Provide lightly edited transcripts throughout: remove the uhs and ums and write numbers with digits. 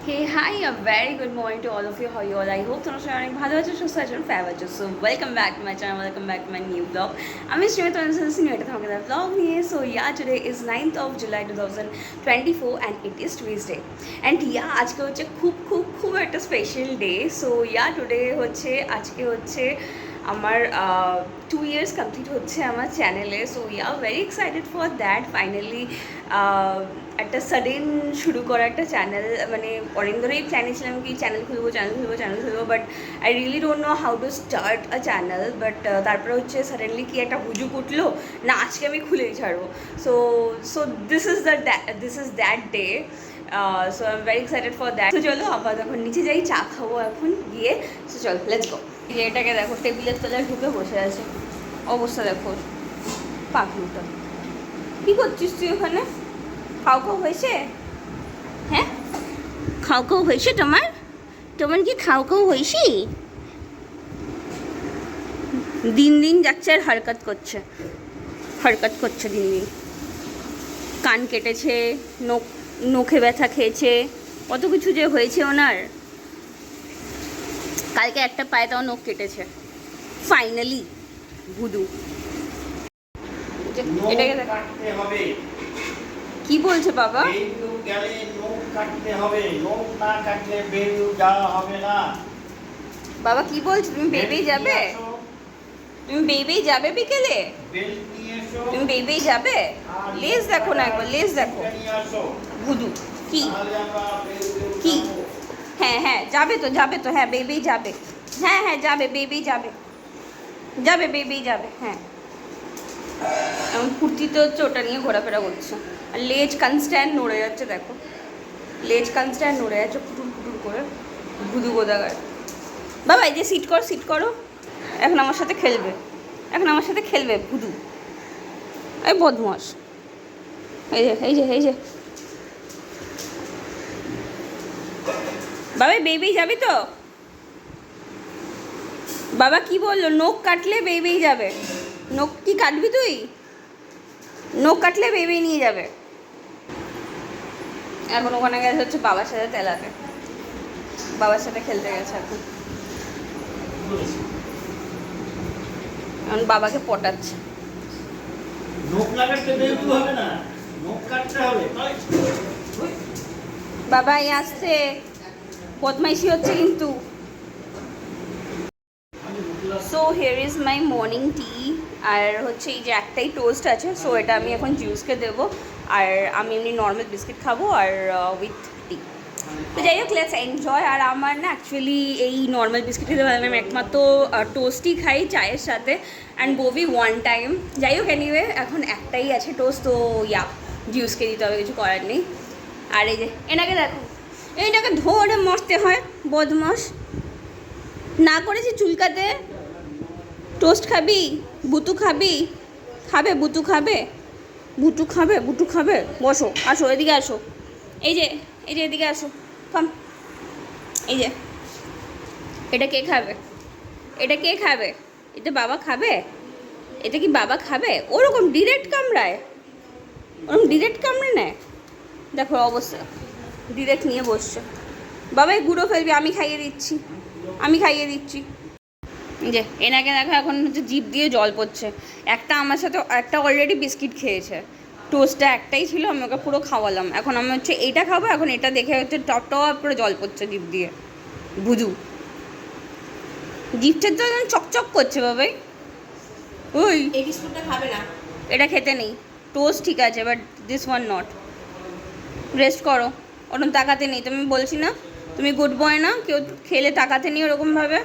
Hey, hi, a very good morning to all of you. How you all? I hope তোমরা সবাই অনেক ভালো আছো, সুস্থ আছো, ফেয়ার আছো। So welcome back to my channel, welcome back to my new blog. আমি শ্রীমা তোমাদের এটা তোমাকে ব্লগ নিয়ে। So today is 9th of July 2024 and it is Tuesday. And আজকে হচ্ছে খুব একটা স্পেশাল ডে। সো টুডে আজকে হচ্ছে আমার 2 years কমপ্লিট হচ্ছে আমার চ্যানেলে। So very excited for that. Finally একটা সাডেন শুরু করা একটা চ্যানেল, মানে অনেক ধরেই প্ল্যানে ছিলাম কি চ্যানেল খুলবো, but I really don't know how to start a channel. But তারপরে হচ্ছে সাডেনলি কি একটা হুজুক উঠলো না, আজকে আমি খুলেই ছাড়বো। So so this is that day. So I am very excited for that. তো চলো আপাতত এখন নিচে যাই, চা খাবো এখন গিয়ে। সো চলো লেটস গো। এটাকে দেখো, টেবিলের তলায় ঢুকে বসে আছে, অবস্থা দেখো পাখলুটা। কী করছিস তুই ওখানে? খাও হয়েছে? হ্যাঁ, খাও হয়েছে তোমার কি খাও হয়েছে? দিন যাচ্ছে আর হরকত করছে দিন। কান কেটেছে, নখে ব্যথা খেয়েছে, কত কিছু যে হয়েছে ওনার। কালকে একটা পায়ে তাও নখ কেটেছে ফাইনালি। ভুদু এটাকে কি বলছে বাবা? বাবা কি বলছো? তুমি বেবেই যাবে? বিকেলে? তুমি বেবেই যাবে? লেজ দেখো না একবার, লেজ দেখো। ভুদু কি কি? হ্যাঁ যাবে তো হ্যাঁ বেবেই যাবে। হ্যাঁ যাবে, বেবেই যাবে, বেবেই যাবে। হ্যাঁ এমন কুর্তিতে হচ্ছে ওটা নিয়ে ঘোরাফেরা করছে। আর লেজ কনস্ট্যান্ট নড়ে যাচ্ছে, দেখো লেজ কনস্ট্যান্ট নড়ে যাচ্ছে ফুটুর করে। ভুদু গোদাগার। বাবা এই যে সিট করো, এখন আমার সাথে খেলবে ভুদু। এই বদমাস, এই যে বাবা বেবি যাবি তো? বাবা কি বললো? নখ কাটলে বেবি যাবে। নখ কি কাটবি তুই? নখ কাটলে বেবি নিয়ে যাবে। এখন ওখানে গেছে হচ্ছে বাবার সাথে তেলাতে, বাবার সাথে খেলতে গেছে এখন বাবাকে পটাচ্ছে। বাবা এই আসছে, বদমাইশি হচ্ছে কিন্তু। So here is my morning tea. আর হচ্ছে এই যে একটাই টোস্ট আছে, সো এটা আমি এখন জিউসকে দেবো। আর আমি এমনি নর্মাল বিস্কিট খাবো আর উইথ টি। তো যাই হোক, লেটস এনজয়। আর আমার না অ্যাকচুয়ালি এই নর্মাল বিস্কিট খেতে ভালো, আমি একমাত্র টোস্টই খাই চায়ের সাথে, অ্যান্ড ববি ওয়ান টাইম। যাই হোক এনিওয়ে, এখন একটাই আছে টোস্ট, তো জিউসকে দিতে হবে, কিছু করার নেই। আর এই যে এনাকে দেখো, এইটাকে ধরে মরতে হয়, বদমাস। না করেছি চুলকাতে। টোস্ট খাবি? বুতু খাবি? বুতু খাবে। বসো, আসো এদিকে আসো। এই যে এদিকে আসো, কাম। এই যে এটা কে খাবে? এটা বাবা খাবে? এটা কি বাবা খাবে? ওরকম ডিরেক্ট কামড়ায়, নেয়। দেখো অবস্থা, ডিরেক্ট নিয়ে বসছে। বাবাই গুঁড়ো ফেলবি, আমি খাইয়ে দিচ্ছি। যে এনাকে দেখো, এখন হচ্ছে জিভ দিয়ে জল পড়ছে। একটা আমার সাথে একটা অলরেডি বিস্কিট খেয়েছে, টোস্টটা একটাই ছিল, আমি ওকে পুরো খাওয়ালাম। এখন আমি হচ্ছে এইটা খাবো, এখন এটা দেখে হচ্ছে টপ করে জল পড়ছে জিভ দিয়ে। বুঝু জিভটা তো এখন চকচক করছে বাবাই। ওই এই বিস্কুটটা খাবে না, এটা খেতে নেই। টোস্ট ঠিক আছে, but this one not. Rest করো, ওরকম তাকাতে নেই। তুমি বলছি না, তুমি গুড বয় না, কেউ খেলে তাকাতে নেই ওরকমভাবে।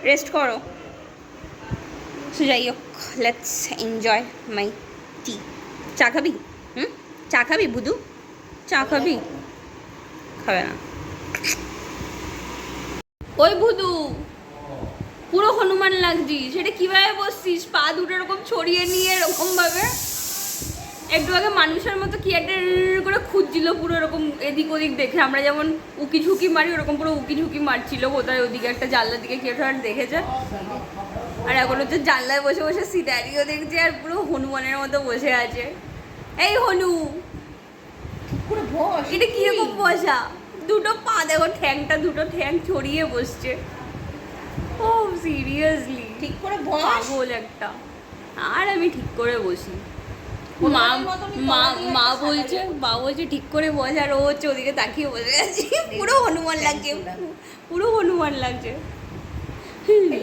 রেস্ট করো। সো যাই হোক, লেটস এনজয় মাই টি। চা খাবি? চা খাবি বুধু? চা খাবি? খাবে না। ওই বুধু, পুরো হনুমান লাগছিস। সেটা কীভাবে বসছিস? পা দুটো এরকম ছড়িয়ে নিয়ে এরকমভাবে। একটু আগে মানুষের মতো কি একটা করে খুঁজছিল, পুরো এরকম এদিক ওদিক দেখে। আমরা যেমন উকি ঝুঁকি মারি, ওরকম পুরো উকি ঝুঁকি মারছিল। কোথায় ওদিকে একটা জানলার দিকে কি একটা দেখেছে। আর এখন হচ্ছে জানলায় বসে বসে সিনারিও দেখছে, আর পুরো হনুমানের মতো বসে আছে। এই হনু, এটা কিরকম বসা? দুটো পা দেখো, ঠ্যাংটা দুটো ঠ্যাং ছড়িয়ে বসছে। ও সিরিয়াসলি ঠিক করে বস। পাগল একটা। আর আমি ঠিক করে বসি। মা বলছে ঠিক করে বস, আর ও হচ্ছে ওদিকে তাকিয়ে বসে আছে। পুরো হনুমান লাগছে, পুরো হনুমান লাগছে।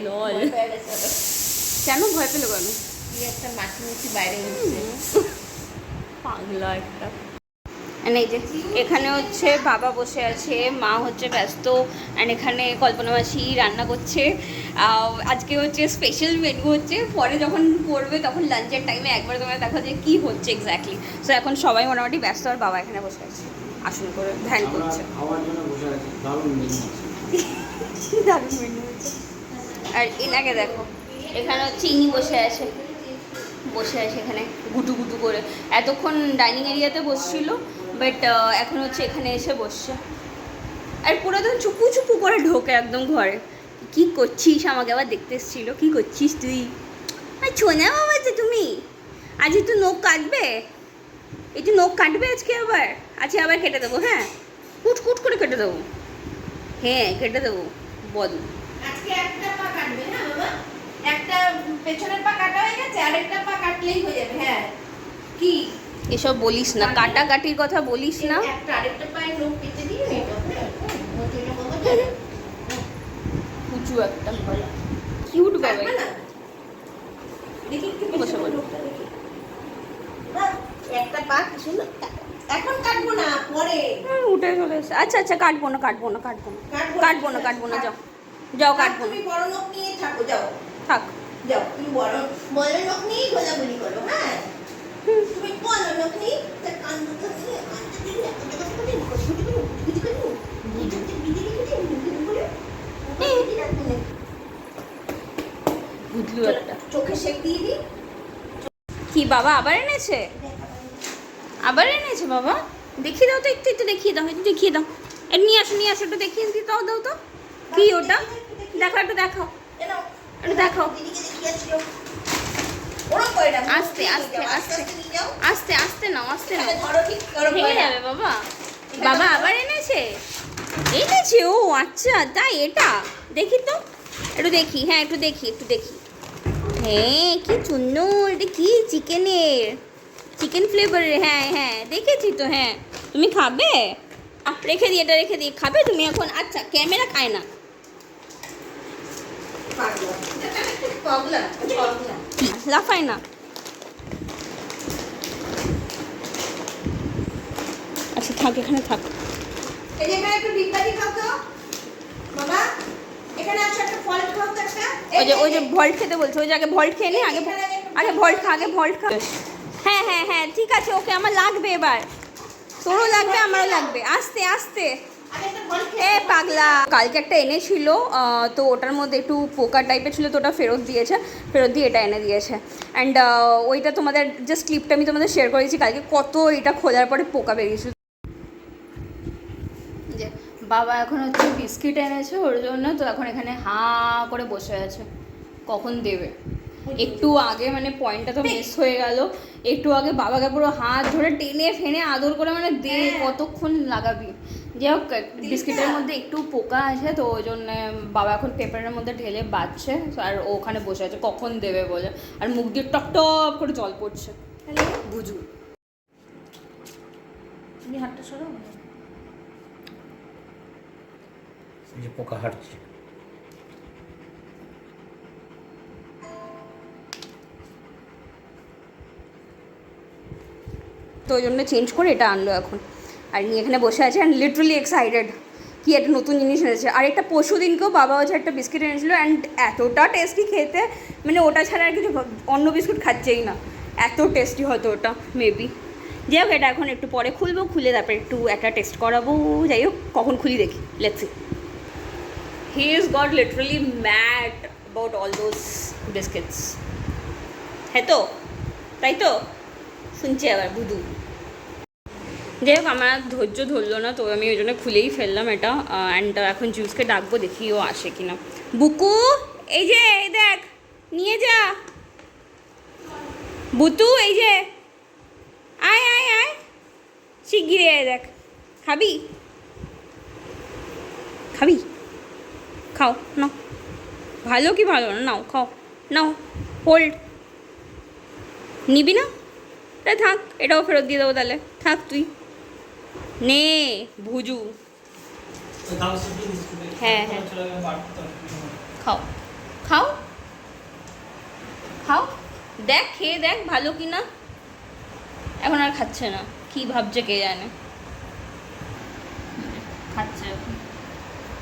লল, কেন ভয় পেলো কেন? একটা মাছি মাছি বাইরে উঠছে, পাগলা একটা। এই যে এখানে হচ্ছে বাবা বসে আছে, মা হচ্ছে ব্যস্ত, অ্যান্ড এখানে কল্পনা মাসি রান্না করছে। আজকে হচ্ছে স্পেশাল মেনু হচ্ছে, পরে যখন করবে তখন লাঞ্চের টাইমে একবার তোমরা দেখো যে কী হচ্ছে এক্স্যাক্টলি। সো এখন সবাই মোটামুটি ব্যস্ত, আর বাবা এখানে বসে আছে আসন করে ধ্যান করছে। দারুণ মেনু হচ্ছে। আর এনাকে দেখো, এখানে হচ্ছে ইনি বসে আছে এখানে গুটু গুটু করে। এতক্ষণ ডাইনিং এরিয়াতে বসছিল, বাট এখন হচ্ছে এখানে এসে বসছে। আর পুরো একদম চুপু চুপু করে ঢোকে একদম ঘরে। কি করছিস? আমাকে আবার দেখতে এসেছিল। কি করছিস তুই? আর ছোনা বাবা যে তুমি আজ একটু নখ কাটবে, একটু নখ কাটবে আজকে আবার কেটে দেবো। হ্যাঁ, কুট করে কেটে দেবো। হ্যাঁ কেটে দেবো, বল। আজকে একটা পা কাটবে না বাবা? একটা পেছনের পা কাটা হয়ে গেছে, আরেকটা পা কাটলেই হয়ে যাবে। হ্যাঁ, কি এসব বলিস না, কাটাকাটির কথা বলিস না। একটা আরেকটা পায়ে নখ কেটে দিয়ে উঁচু একটা কিউট বাবা। দেখি একটু বসে লোকটা দেখি। একটা পা কি সুন্দর। এখন কাটবো না, পরে উঠে চলে এসে। আচ্ছা কাটবো না যাও কাটবো না। তুমি বড় নখ নিয়ে থাকো, থাক যাও। তুমি বড় নখ নিয়ে গোলাগুলি করো। হ্যাঁ, তুমি বড় নখ নিয়ে কান দুটো নিয়ে বুঝলু একটা। চোখে সেক দিয়ে দিই। কি বাবা আবার এনেছে বাবা? দেখিয়ে দাও তো, একটু দেখিয়ে দাও, নিয়ে আসো একটু দেখিয়ে দাও তো। কি ওটা? একটু দেখাও। আস্তে নাও। ভেঙে যাবে বাবা। বাবা আবার এনেছে। ও আচ্ছা তাই, এটা দেখি তো, একটু দেখি। হ্যাঁ একটু দেখি। হ্যাঁ কি সুন্দর, এটা কি চিকেন ফ্লেভারের। হ্যাঁ দেখেছি তো। হ্যাঁ তুমি খাবে? রেখে দিই খাবে তুমি এখন? আচ্ছা, ক্যামেরা খায় না। লাফায় না। আচ্ছা থাক, এখানে থাক। ওই যে ভল্ট খেতে বলছে, ওই যে আগে ভল্ট খেয়ে নি, আগে ভল্ট খা। হ্যাঁ ঠিক আছে, ওকে আমার লাগবে এবার। তোরও লাগবে, আমারও লাগবে। আস্তে পাগলা। কালকে একটা এনেছিল, তো ওটার মধ্যে একটু পোকা টাইপের ছিল, তো ওটা ফেরত দিয়ে এটা এনে দিয়েছে। অ্যান্ড ওইটা তোমাদের জাস্ট ক্লিপটা আমি তোমাদের শেয়ার করেছি কালকে, কত এটা খোলার পরে পোকা বেরিয়েছিল। যে বাবা এখন হচ্ছে বিস্কিট এনেছে ওর জন্য, তো এখন এখানে করে বসে আছে, কখন দেবে। একটু আগে মানে পয়েন্টটা তো মিস হয়ে গেল। একটু আগে বাবাকে পুরো হাত ধরে টেনে ফেনে আদর করে দে, কতক্ষণ লাগাবি। যাই হোক, বিস্কিটের মধ্যে একটু পোকা আছে, তো ওই জন্য বাবা এখন পেপারের মধ্যে ঢেলে বাঁচছে, আর ও ওখানে বসে আছে কখন দেবে বলে, আর মুখ দিয়ে টপ করে জল পড়ছে। বুঝু তুমি হাতটা সরো, পোকা হাঁটছে। তো ওই জন্য চেঞ্জ করে এটা আনলো এখন, আর নিয়ে এখানে বসে আছে অ্যান্ড লিটারালি এক্সাইটেড কি একটা নতুন জিনিস এনেছে। আর একটা পরশু দিনকেও বাবা হচ্ছে একটা বিস্কিট এনেছিলো, অ্যান্ড এতটা টেস্টি খেতে, ওটা ছাড়া আর কিছু অন্য বিস্কুট খাচ্ছেই না, এত টেস্টি হতো ওটা মেবি। যাই হোক, এটা এখন একটু পরে খুলবো, খুলে তারপরে একটু একটা টেস্ট করাবো। যাই হোক, কখন খুলি দেখি, let's see. He is goat literally mad about all those biscuits. হ্যাঁ তো, তাই তো শুনছি আবার বুধু। যাই হোক, আমার ধৈর্য ধরলো না, তো আমি ওই জন্য খুলেই ফেললাম এটা। অ্যান্ড এখন জুসকে ডাকবো, দেখি ও আসে কিনা। বুকু, এই যে দেখ, নিয়ে যা। বুতু, এই যে আয় শিগগিরি আয়, দেখ খাবি। খাবি? খাও নাও। ভালো কি ভালো না? নাও খাও, নাও। হোল্ড। নিবি না? তাই থাক, এটাও ফেরত দিয়ে দেবো তাহলে। থাক তুই নে ভুজু। হ্যাঁ হ্যাঁ, খাও খাও খাও। দেখ খেয়ে দেখ ভালো কি না। এখন আর খাচ্ছে না, কি ভাবছে কে জানে। খাচ্ছে এখন।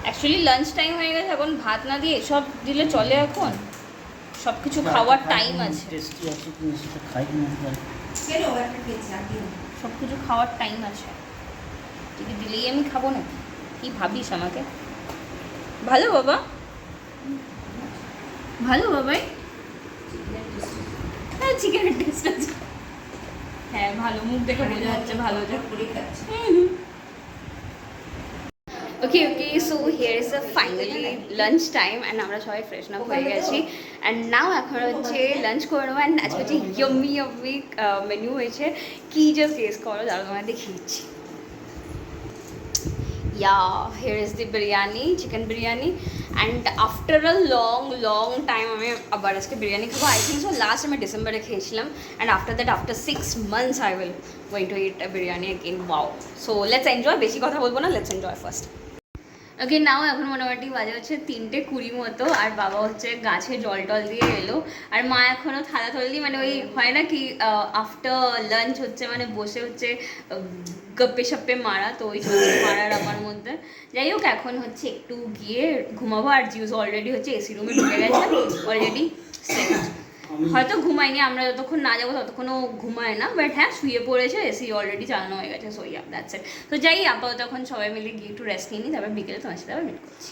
অ্যাকচুয়ালি লাঞ্চ টাইম হয়ে গেছে, এখন ভাত না দিয়ে এসব দিলে চলে? এখন সব কিছু খাওয়ার টাইম আছে, টেস্টি আছে কি সেটা খাই কি না জানি। কেন একটা খেয়েছি আর দিও? সব কিছু খাওয়ার টাইম আছে। তুই দিলেই আমি খাবো না? কি ভাবিস আমাকে? ভালো বাবা, ভালো বাবাই। হ্যাঁ চিকেনের টেস্ট আছে। হ্যাঁ ভালো, মুখ দেখে বোঝা যাচ্ছে ভালো যে। করে খাচ্ছি। Okay okay, so here is finally lunch time and আমরা সবাই ফ্রেশন আপ হয়ে গেছি অ্যান্ড নাও এখন হচ্ছে লাঞ্চ করে নেবো। অ্যান্ড আজকে হচ্ছে ইয়ম্মি ইয়ম্মি মেনু হয়েছে। কি জাস্ট টেস্ট করো, দাঁড়া তোমায় দেখিয়ে দিচ্ছি। Yeah, here is the biryani, chicken biryani, and after a long time আমি আবার আজকে বিরিয়ানি খাবো। I think so last আমি ডিসেম্বরে খেয়েছিলাম and after that after 6 months I will going to eat a biryani again. Wow, so let's enjoy. বেশি কথা বলবো না, let's enjoy first. ওকে নাও এখন মোটামুটি বাজে হচ্ছে 3:20 মতো, আর বাবা হচ্ছে গাছে জল টল দিয়ে এলো, আর মা এখনও থালা থলি মানে ওই হয় না কি আফটার লাঞ্চ হচ্ছে মানে বসে হচ্ছে গপ্পে সপ্পে মারা, তো ওই চলছে মারার আমার মধ্যে। যাই হোক এখন হচ্ছে একটু গিয়ে ঘুমাবো, আর জিউস অলরেডি হচ্ছে এসি রুমে ঢুকে গেছে অলরেডি সেট। হয়তো ঘুমায়নি, আমরা যতক্ষণ না যাবো ততক্ষণও ঘুমায় না, বাট হ্যাঁ শুয়ে পড়েছে, এসি অলরেডি চালানো হয়ে গেছে। So yeah that's it. তো যাই আপাতত এখন সবাই মিলে গিয়ে একটু রেস্ট নিয়ে নিই, তারপর বিকেলে তোমার সাথে আবার মিট করছি।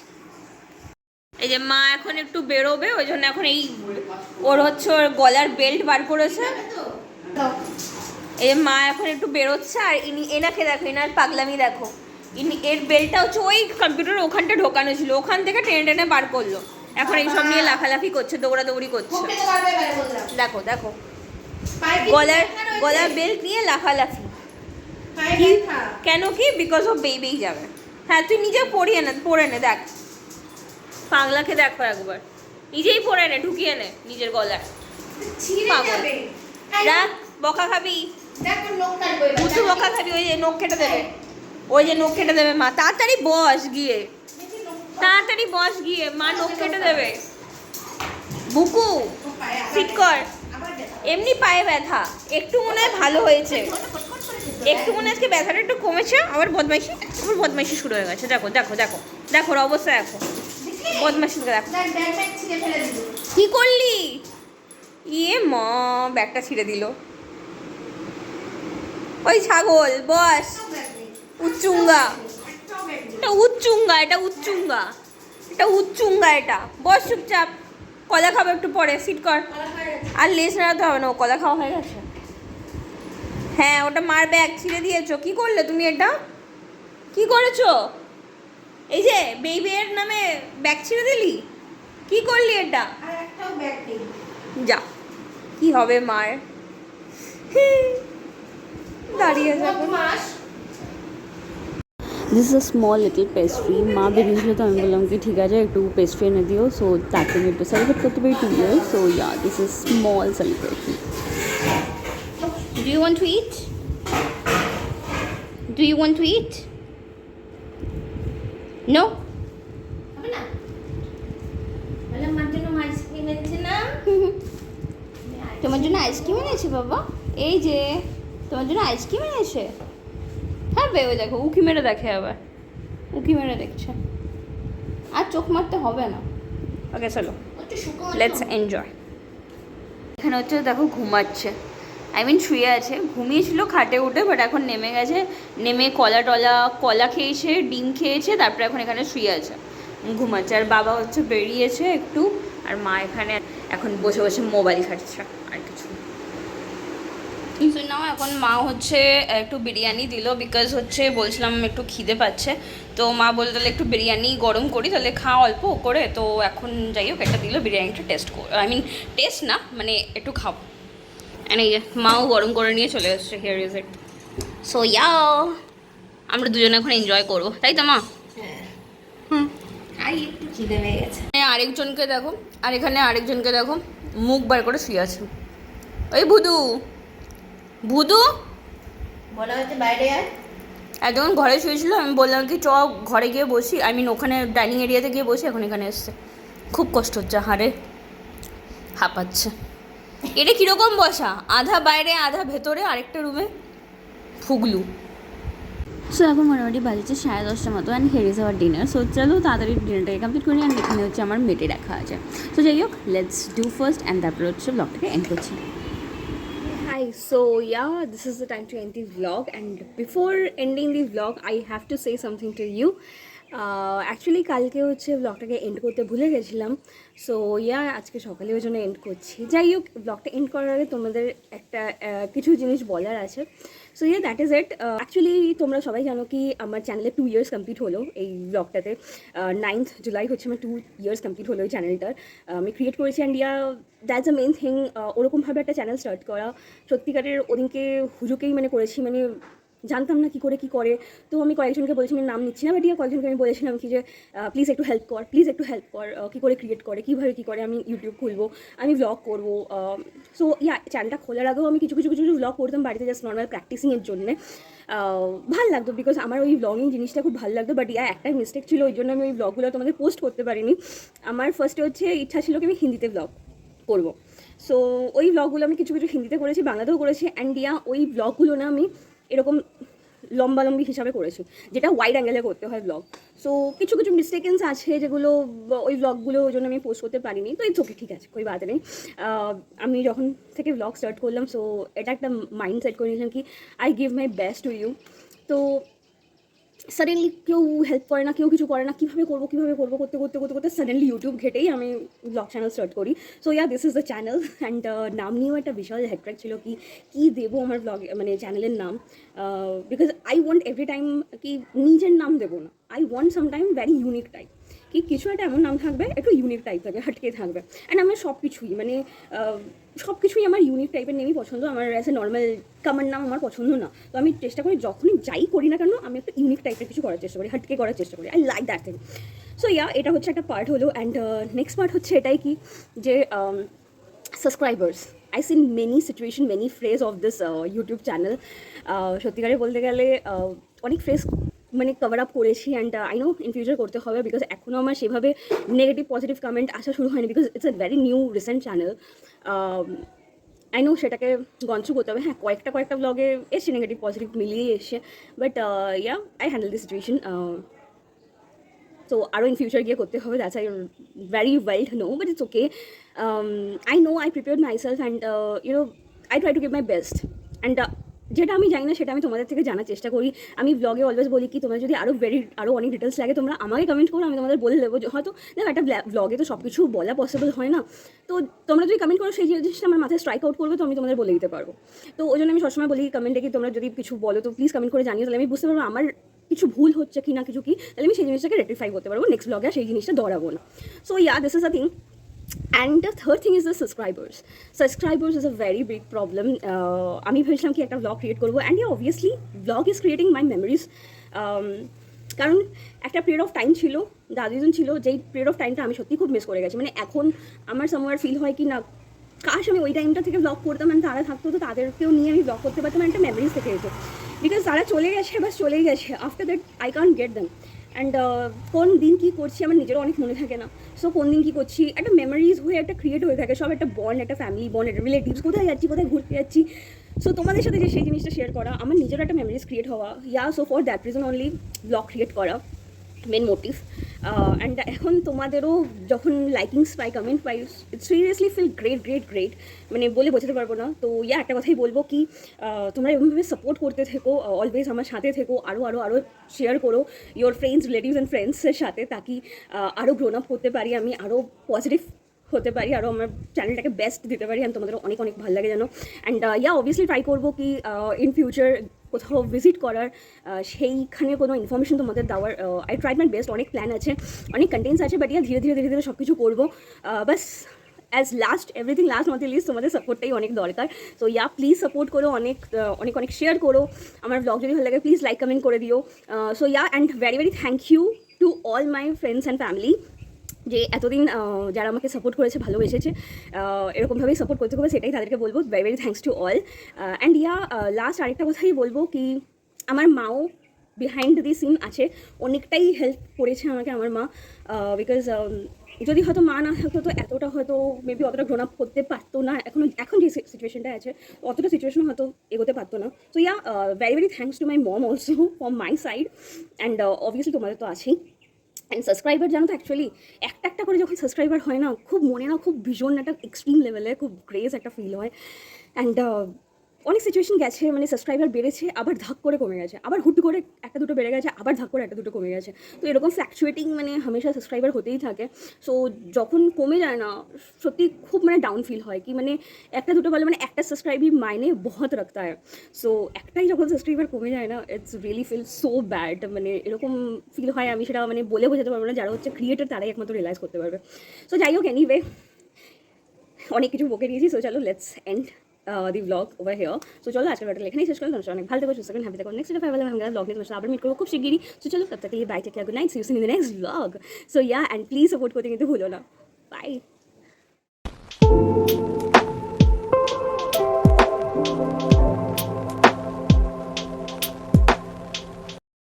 এই যে মা এখন একটু বেরোবে, ওই জন্য এখন এই ওর হচ্ছে ওর গলার বেল্ট বার করেছে। এই যে মা এখন একটু বেরোচ্ছে, আর এনাকে দেখো, এনার পাগলামি দেখো। এর বেল্টটা হচ্ছে ওই কম্পিউটার ওখানটা ঢোকানো ছিল, ওখান থেকে টেনে টেনে বার করলো। এখন এইসব নিয়ে লাফালাফি করছে, দৌড়াদৌড়ি করছে। দেখো দেখো, গলার বেল্ট নিয়ে লাফালাফি। কেন কি? বিকজ ও বেবেই যাবে। হ্যাঁ তুই নিজে পরে নে দেখ, পাগলাকে দেখো একবার, নিজেই পরে নে, ঢুকিয়ে নে নিজের গলায়। পাগল দেখ, বকা খাবি, উঁচু বকা খাবি, ওই যে নখ কেটে দেবে, ওই যে নখ কেটে দেবে মা। তাড়াতাড়ি বস গিয়ে, তাড়াতাড়ি বস গিয়ে, মা নখ কেটে দেবে। বুকু ঠিক কর। এমনি পায়ে ব্যথা, একটু মনে হয় ভালো হয়েছে, একটু মনে হয় আজকে ব্যথাটা একটু কমেছে। আবার বদমাইশি শুরু হয়ে গেছে। দেখো দেখো দেখো দেখো ওর অবস্থা দেখো, বদমাইশি দেখো। কি করলি? ইয়ে মা, ব্যাগটা ছিঁড়ে দিল। ওই ছাগল বস, উচ্চুঙ্গা, এটা উচ্চুঙ্গা, এটা উচ্চুঙ্গা, এটা উচ্চুঙ্গা, এটা বস চুপচাপ। কলা খাবো একটু পরে, সিট কর। আর লেস নাড়াতে হবে না, ও কলা খাওয়া হয়ে গেছে। হ্যাঁ ওটা মার ব্যাগ ছিঁড়ে দিয়েছো, কি করলে তুমি? এটা কি করেছো? এই যে বেবির নামে ব্যাগ ছিঁড়ে দিলি, কি করলি এটা? যা, কি হবে মার? দাঁড়িয়ে যাবো। This is a small little pastry. মা বেরিয়েছিল তো আমি বললাম কি ঠিক আছে একটু পেস্ট্রি এনে দিও, সো তাকে আমি একটু সেলিব্রেট করতে পারি 2 years. So yeah this is small celebration. Do you want to eat? Do you want to eat? No? তোমার জন্য আইসক্রিম এনেছে বাবা, এই যে তোমার জন্য আইসক্রিম এনেছে। হ্যাঁ বেও দেখো, উকি মেরে দেখে, আবার উকি মেরে দেখছে। আর চোখ মারতে হবে না। ওকে চলো লেটস এনজয়। এখানে হচ্ছে দেখো ঘুমাচ্ছে, আই মিন শুয়ে আছে। ঘুমিয়েছিল খাটে উঠে, বাট এখন নেমে গেছে। নেমে কলা খেয়েছে, ডিম খেয়েছে, তারপরে এখন এখানে শুয়ে আছে, ঘুমাচ্ছে। আর বাবা হচ্ছে বেরিয়েছে একটু, আর মা এখানে এখন বসে বসে মোবাইল ঘাটছে, আর কিছু। কিন্তু নাও এখন মা হচ্ছে একটু বিরিয়ানি দিল, বিকজ হচ্ছে বলছিলাম একটু খিদে পাচ্ছে, তো মা বললো তাহলে একটু বিরিয়ানি গরম করি, তাহলে খাও অল্প করে। তো এখন যাই হোক একটা দিল, বিরিয়ানিটা টেস্ট আই মিন টেস্ট না মানে একটু খাবো। অ্যান্ড এই যে মাও গরম করে নিয়ে চলে এসছে। Here is it. So yeah আমরা দুজনে এখন এনজয় করবো, তাই তো মা? হুম। আই একটু খিদে পেয়ে গেছে। আরেকজনকে দেখো, আর এখানে আরেকজনকে দেখো মুখ বার করে শুয়ে আছে। ওই ভুদু, ভুদু বলা হচ্ছে বাইরে আয়। একদম ঘরে শুয়েছিল, আমি বললাম কি চ ঘরে গিয়ে বসি, আই মিন ওখানে ডাইনিং এরিয়াতে গিয়ে বসি, এখন এখানে এসছে। খুব কষ্ট হচ্ছে, হাড়ে হাঁপাচ্ছে। এটা কীরকম বসা, আধা বাইরে আধা ভেতরে আরেকটা রুমে, ফুগলু। সো এখন মোটামুটি বাজেছে 10:30 মতো, and hair is our dinner. So চলো তাড়াতাড়ি ডিনারটাকে কমপ্লিট করি, অ্যান্ড এখানে হচ্ছে আমার মেটে রাখা আছে। সো যাই হোক, লেটস ডু ফার্স্ট, অ্যান্ড তারপর হচ্ছে ব্লগটাকে এন্ড করছি। Hi, so yeah, this is the time to end the vlog, and before ending the vlog I have to say something to you. Actually কালকে হচ্ছে ব্লগটাকে এন্ড করতে ভুলে গেছিলাম, সো ইয়া আজকে সকালে ওই জন্য এন্ড করছি। যাই হোক, ব্লগটা এন্ড করার আগে তোমাদের একটা কিছু জিনিস বলার আছে। So yeah that is it. Actually তোমরা সবাই জানো কি আমার চ্যানেলে 2 years কমপ্লিট হলো এই ব্লগটাতে। 9th জুলাই হচ্ছে আমার 2 years কমপ্লিট হলো এই চ্যানেলটার। আমি ক্রিয়েট করেছি, and yeah that's a main thing. ওরকমভাবে একটা চ্যানেল স্টার্ট করা সত্যিকারের ওদিনকে হুজুকেই মানে করেছি, মানে জানতাম না কী করে। তো আমি কয়েকজনকে বলেছি, আমি নাম নিচ্ছি না, বাট ইয়া কয়েকজনকে আমি বলেছিলাম কি যে প্লিজ একটু হেল্প কর, কী করে ক্রিয়েট করে, কীভাবে কী করে আমি ইউটিউব খুলবো, আমি ব্লগ করবো। সো ইয়া চ্যানেলটা খোলার আগেও আমি কিছু ব্লগ করতাম বাড়িতে, জাস্ট নর্মাল প্র্যাকটিসিংয়ের জন্যে। ভালো লাগতো, বিকজ আমার ওই ব্লগিং জিনিসটা খুব ভালো লাগতো। বাট ইয়া একটা মিস্টেক ছিল, ওই জন্য আমি ওই ব্লগগুলো তোমাদের পোস্ট করতে পারিনি। আমার ফার্স্টে হচ্ছে ইচ্ছা ছিল কি আমি হিন্দিতে ব্লগ করবো। সো ওই ব্লগগুলো আমি কিছু হিন্দিতে করেছি, বাংলাতেও করেছি, অ্যান্ড ইয়া ওই ব্লগগুলো না আমি এরকম লম্বালম্বি হিসাবে করেছি, যেটা ওয়াইড অ্যাঙ্গেলে করতে হয় ব্লগ। সো কিছু মিস্টেকেন্স আছে যেগুলো ওই ব্লগগুলো ওই জন্য আমি পোস্ট করতে পারিনি। তো ইটস ওকে, ঠিক আছে, કોઈ বাত নেই। আমি যখন থেকে ব্লগ স্টার্ট করলাম, সো এটা একটা মাইন্ড সেট করে নিয়েছিলাম কি I give my best to you. তো সাডেনলি কেউ হেল্প করে না, কেউ কিছু করে না, কীভাবে করবো করতে সাডেনলি ইউটিউব ঘেটেই আমি ব্লগ চ্যানেল স্টার্ট করি। So yeah this is the channel, and নাম নিয়েও একটা বিশাল হেডট্র্যাক ছিল কি কী দেবো আমার ব্লগ মানে চ্যানেলের নাম। Because I want every time কি নিজের নাম দেবো না, I want sometime very unique type, কি কিছু একটা এমন নাম থাকবে একটু ইউনিক টাইপ থাকবে, হাটকে থাকবে। অ্যান্ড আমার সব কিছুই আমার ইউনিক টাইপের নেমই পছন্দ। আমার অ্যাজ এ নর্মাল কামার নাম আমার পছন্দ না। তো আমি চেষ্টা করি যখনই যাই করি না কেন আমি একটা ইউনিক টাইপের কিছু করার চেষ্টা করি, হাটকে করার চেষ্টা করি। I like that thing. So yeah এটা হচ্ছে একটা পার্ট হলো, অ্যান্ড নেক্সট পার্ট হচ্ছে এটাই কি যে subscribers, I seen many situation, many phrase of this YouTube channel. সত্যিকারে বলতে গেলে অনেক ফ্রেজ মানে কভার আপ করেছি, and I know in future করতে হবে, বিকজ এখনও আমার সেভাবে নেগেটিভ পজিটিভ কমেন্ট আসা শুরু হয়নি, because it's a very new recent channel. I know সেটাকে গন্থ্রু করতে হবে। হ্যাঁ, কয়েকটা ব্লগে এসছে নেগেটিভ পজিটিভ মিলিয়ে এসছে, but yeah I handle the situation. তো আরও ইন ফিউচার গিয়ে করতে হবে, that's I very well know, but it's okay. I know I prepared my self, and I try to give my best, and যেটা আমি জানি না সেটা আমি তোমাদের থেকে জানার চেষ্টা করি। আমি ব্লগে অলওয়েজ বলি কি তোমরা যদি আরও অনেক ডিটেলস লাগে তোমরা আমাকে কমেন্ট করো, আমি তোমাদের বলে দেবো। হয়তো দেখো একটা ব্লগে তো সব কিছু বলা পসিবল হয় না, তো তোমরা যদি কমেন্ট করো সেই জিনিসটা আমার মাথায় স্ট্রাইক আউট করবে, তো আমি তোমাদের বলে দিতে পারবো। তো ওই জন্য আমি সবসময় বলি কমেন্টে কি তোমরা যদি কিছু বলো তো প্লিজ কমেন্ট করে জানিয়ে, তাহলে আমি বুঝতে পারবো আমার কিছু ভুল হচ্ছে কি না কিছু কি, তাহলে আমি সেই জিনিসটাকে রেক্টিফাই করতে পারবো নেক্সট ব্লগে, সেই জিনিসটা দৌড়াবো না। So yeah this is a thing. And the third thing is the subscribers. Subscribers is a very big problem. আমি ভেবেছিলাম কি একটা ব্লগ ক্রিয়েট করবো, and obviously blog is creating my memories. কারণ একটা পিরিয়ড অফ টাইম ছিল, দাদুজন ছিল, যেই পিরিয়ড অফ টাইমটা আমি সত্যি খুব মিস করে গেছি। মানে এখন আমার সামওয়ার ফিল হয় কি না কাশ আমি ওই টাইমটা থেকে ব্লগ করতাম, মানে তারা থাকতো তো তাদেরকেও নিয়ে আমি ব্লগ করতে পারতাম, একটা মেমোরিজ থেকে যেত। বিকজ তারা চলে গেছে, বাস চলেই গেছে, after that I can't gate them. And কোন দিন কী করছি আমার নিজেরও অনেক মনে থাকে না। সো কোন দিন কী করছি একটা মেমোরিজ হয়ে একটা ক্রিয়েট হয়ে থাকে, সব একটা বন্ড, একটা ফ্যামিলি বন্ড, একটা রিলেটিভস, কোথায় যাচ্ছি, কোথায় ঘুরতে যাচ্ছি। সো তোমাদের সাথে যে সেই জিনিসটা শেয়ার করা, আমার নিজেরও একটা মেমোরিজ ক্রিয়েট হওয়া, yeah so for that reason only vlog create করা মেন মোটিভ। অ্যান্ড এখন তোমাদেরও যখন লাইকিংস পাই, কমেন্ট পাই, ইটস সিরিয়াসলি ফিল গ্রেট, মানে বলে বোঝাতে পারবো না। তো ইয়া একটা কথাই বলবো কি তোমরা এরকমভাবে সাপোর্ট করতে থেকো, অলওয়েজ আমার সাথে থেকো, আরও শেয়ার করো ইয়োর ফ্রেন্ডস, রিলেটিভস অ্যান্ড ফ্রেন্ডসের সাথে, তাকি আরও গ্রোন আপ করতে পারি, আমি আরও পজিটিভ হতে পারি, আরও আমার চ্যানেলটাকে বেস্ট দিতে পারি, অ্যান্ড তোমাদের অনেক ভালো লাগে যেন। অ্যান্ড ইয়া অবভিয়াসলি ট্রাই করবো কি ইন ফিউচার কোথাও ভিজিট করার, সেইখানে কোনো ইনফরমেশন তোমাদের দেওয়ার। আই ট্রাই মাই বেস্ট, অনেক প্ল্যান আছে, অনেক কন্টেন্টস আছে, বাট ইয়া ধীরে ধীরে সব কিছু করবো। বাস as everything last not least তোমাদের সাপোর্টটাই অনেক দরকার। সো ইয়া প্লিজ সাপোর্ট করো, অনেক শেয়ার করো। আমার ব্লগ যদি ভালো লাগে প্লিজ লাইক কমেন্ট করে দিও। So yeah and very thank you to to all my friends and family, যে এতদিন যারা আমাকে সাপোর্ট করেছে, ভালোবেসেছে, এরকমভাবেই সাপোর্ট করতে হবে, সেটাই তাদেরকে বলবো। Very very thanks to all. And last আরেকটা কথাই বলবো কি, আমার মাও বিহাইন্ড দি সিন আছে, অনেকটাই হেল্প করেছে আমাকে আমার মা, বিকজ যদি হয়তো মা না থাকতো তো এতটা হয়তো মেবি অতটা গ্রোন আপ করতে পারতো না, এখন যে সিচুয়েশনটা আছে অতটা সিচুয়েশন হয়তো এগোতে পারতো না। তো very very thanks to my mom also from my side, and obviously তোমাদের তো আছেই। অ্যান্ড সাবস্ক্রাইবার জানো তো অ্যাকচুয়ালি একটা করে যখন সাবস্ক্রাইবার হয় না, খুব মনে না খুব ভীষণ একটা এক্সট্রিম লেভেলে খুব গ্রেস একটা ফিল হয়। অ্যান্ড অনেক সিচুয়েশন গেছে মানে সাবস্ক্রাইবার বেড়েছে, আবার ধাক করে কমে গেছে, আবার হুট করে একটা দুটো বেড়ে গেছে, আবার ধাক করে একটা দুটো কমে গেছে। তো এরকম ফ্ল্যাকচুয়েটিং মানে হামেশা সাবস্ক্রাইবার হতেই থাকে। সো যখন কমে যায় না, সত্যি খুব মানে ডাউন ফিল হয় কি মানে একটা দুটো বলে মানে একটা সাবস্ক্রাইবই মাইনে বহুত রাখতা হয়। সো একটাই যখন সাবস্ক্রাইবার কমে যায় না, it's really feel so bad, মানে এরকম ফিল হয়, আমি সেটা মানে বলে বোঝাতে পারবো না, যারা হচ্ছে ক্রিয়েটার তারাই একমাত্র রিয়েলাইজ করতে পারবে। সো যাই হোক, এনিওয়ে অনেক কিছু বকে দিয়েছি, সো চলো let's end the blog over here. So চলো আজকের ব্লগটা এখানেই শেষ করলাম। তোমার অনেক ভালো থেকো, সুস্থ থাকো, হ্যাপি থাকো। নেক্সট একটা ফাইভ আমি ব্লগ নিয়ে তোমার সাথে আবার মিট করবো খুব শিগগিরই। সো চলো তব তক के लिए bye, take care, good night, see you soon in the next vlog. So yeah and please support করতে কিন্তু ভুলো না। বাই।